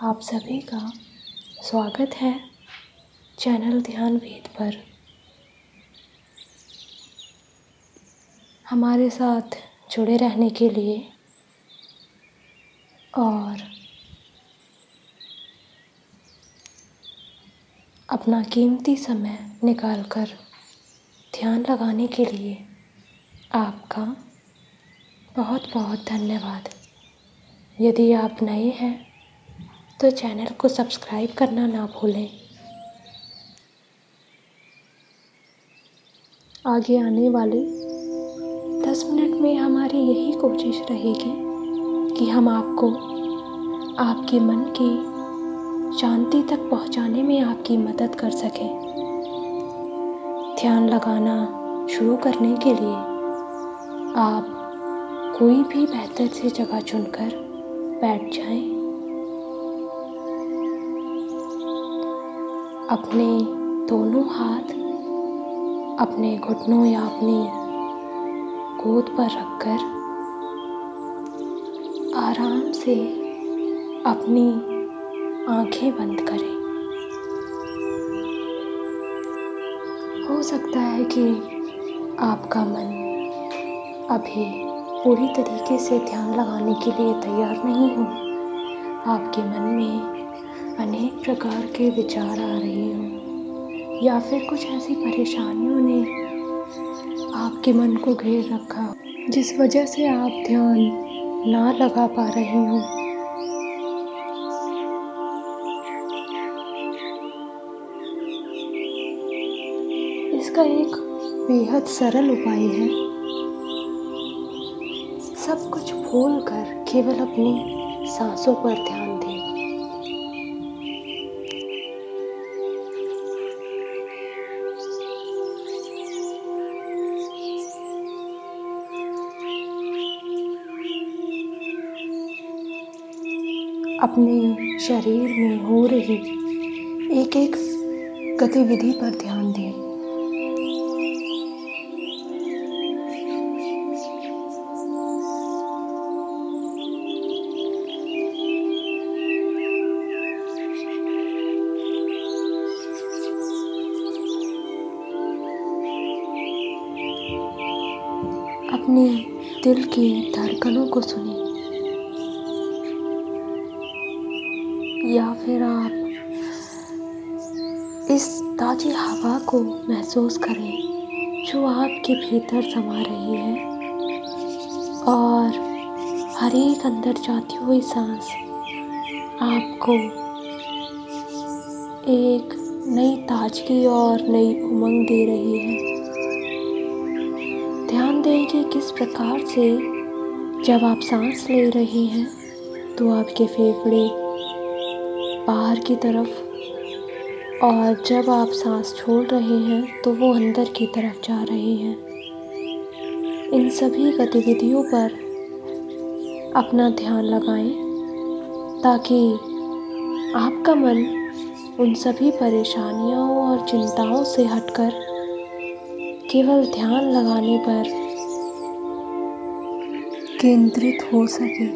आप सभी का स्वागत है चैनल ध्यान वेद पर। हमारे साथ जुड़े रहने के लिए और अपना कीमती समय निकालकर ध्यान लगाने के लिए आपका बहुत बहुत धन्यवाद। यदि आप नए हैं तो चैनल को सब्सक्राइब करना ना भूलें। आगे आने वाले 10 मिनट में हमारी यही कोशिश रहेगी कि हम आपको आपके मन की शांति तक पहुंचाने में आपकी मदद कर सकें। ध्यान लगाना शुरू करने के लिए आप कोई भी बेहतर सी जगह चुनकर बैठ जाएं। अपने दोनों हाथ अपने घुटनों या अपनी गोद पर रखकर आराम से अपनी आंखें बंद करें। हो सकता है कि आपका मन अभी पूरी तरीके से ध्यान लगाने के लिए तैयार नहीं हो। आपके मन में अनेक प्रकार के विचार आ रहे हों या फिर कुछ ऐसी परेशानियों ने आपके मन को घेर रखा हो जिस वजह से आप ध्यान ना लगा पा रहे हो। इसका एक बेहद सरल उपाय है। सब कुछ भूलकर केवल अपनी सांसों पर ध्यान दें। अपने शरीर में हो रही एक एक गतिविधि पर ध्यान दें। अपने दिल की धड़कनों को सुनें या फिर आप इस ताज़ी हवा को महसूस करें जो आपके भीतर समा रही है और हर एक अंदर जाती हुई सांस आपको एक नई ताजगी और नई उमंग दे रही है। ध्यान दें कि किस प्रकार से जब आप सांस ले रहे हैं तो आपके फेफड़े बाहर की तरफ और जब आप सांस छोड़ रहे हैं तो वो अंदर की तरफ जा रहे हैं। इन सभी गतिविधियों पर अपना ध्यान लगाएं ताकि आपका मन उन सभी परेशानियों और चिंताओं से हटकर केवल ध्यान लगाने पर केंद्रित हो सके।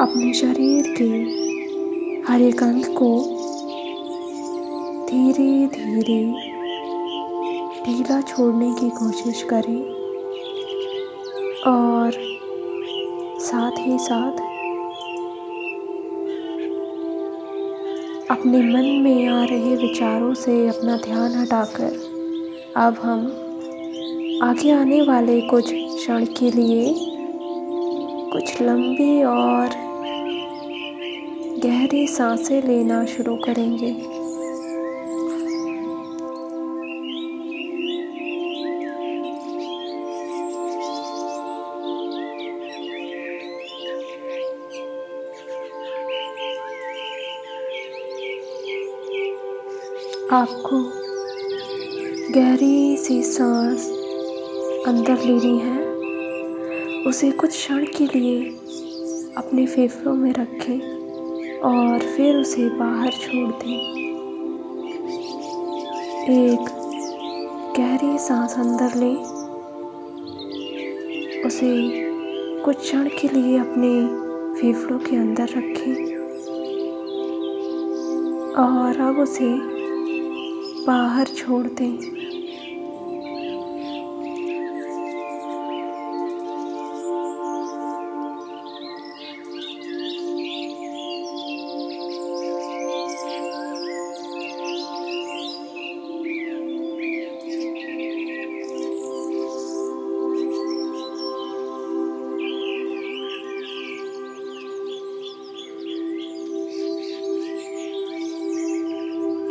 अपने शरीर के हर एक अंग को धीरे धीरे ढीला छोड़ने की कोशिश करें और साथ ही साथ अपने मन में आ रहे विचारों से अपना ध्यान हटाकर अब हम आगे आने वाले कुछ क्षण के लिए कुछ लंबी और गहरी सांसें लेना शुरू करेंगे। आपको गहरी सी सांस अंदर लेनी है उसे कुछ क्षण के लिए अपने फेफड़ों में रखें और फिर उसे बाहर छोड़ दें। एक गहरी सांस अंदर लें, उसे कुछ क्षण के लिए अपने फेफड़ों के अंदर रखें और अब उसे बाहर छोड़ दें।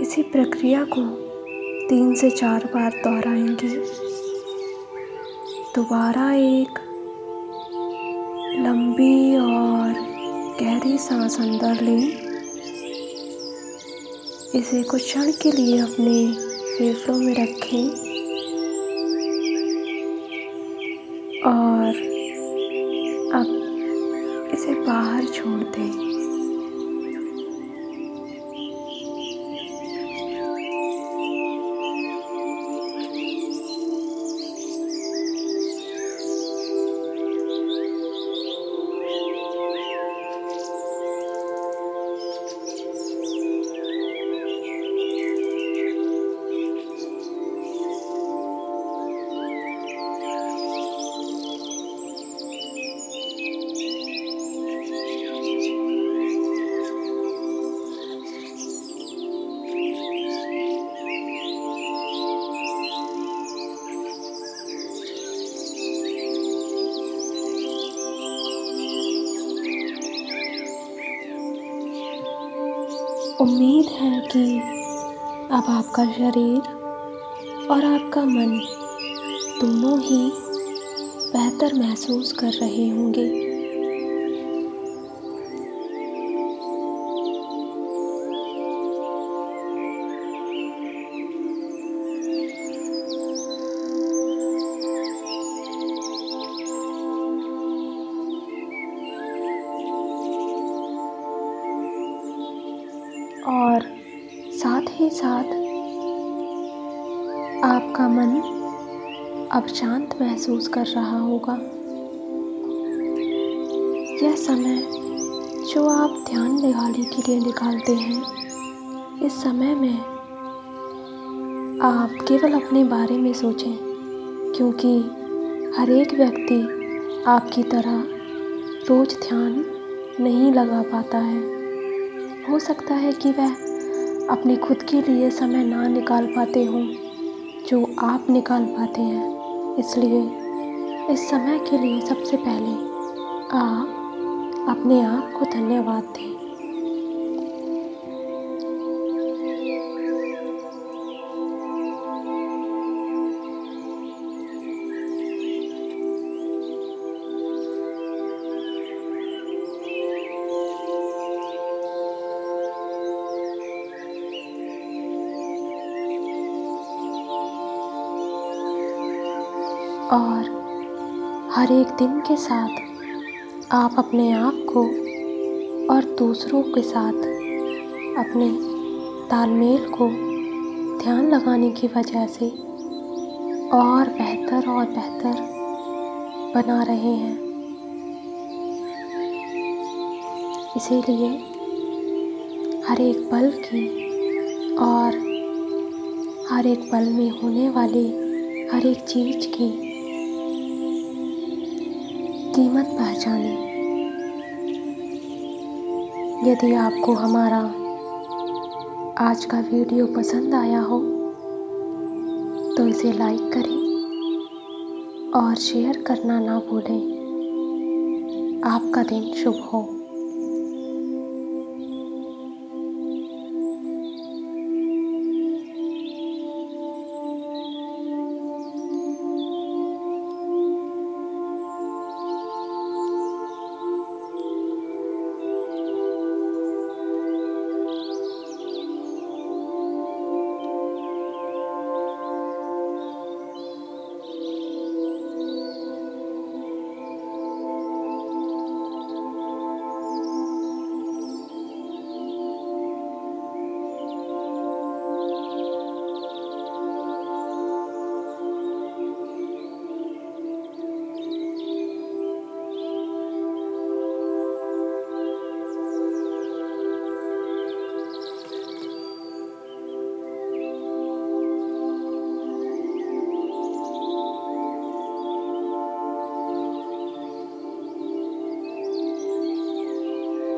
इसी प्रक्रिया को 3 से 4 बार दोहराएंगे। दोबारा एक लंबी और गहरी सांस अंदर लें, इसे कुछ क्षण के लिए अपने फेफड़ों में रखें और अब इसे बाहर छोड़ दें। उम्मीद है कि अब आपका शरीर और आपका मन दोनों ही बेहतर महसूस कर रहे होंगे। और साथ ही साथ आपका मन अब शांत महसूस कर रहा होगा। यह समय जो आप ध्यान लगाने के लिए निकालते हैं, इस समय में आप केवल अपने बारे में सोचें, क्योंकि हर एक व्यक्ति आपकी तरह रोज ध्यान नहीं लगा पाता है। हो सकता है कि वह अपने खुद के लिए समय ना निकाल पाते हों जो आप निकाल पाते हैं। इसलिए इस समय के लिए सबसे पहले आप अपने आप को धन्यवाद दें। और हर एक दिन के साथ आप अपने आप को और दूसरों के साथ अपने तालमेल को ध्यान लगाने की वजह से और बेहतर बना रहे हैं। इसीलिए हर एक पल की और हर एक पल में होने वाली हर एक चीज़ की कीमत पहचानें। यदि आपको हमारा आज का वीडियो पसंद आया हो तो इसे लाइक करें और शेयर करना ना भूलें। आपका दिन शुभ हो।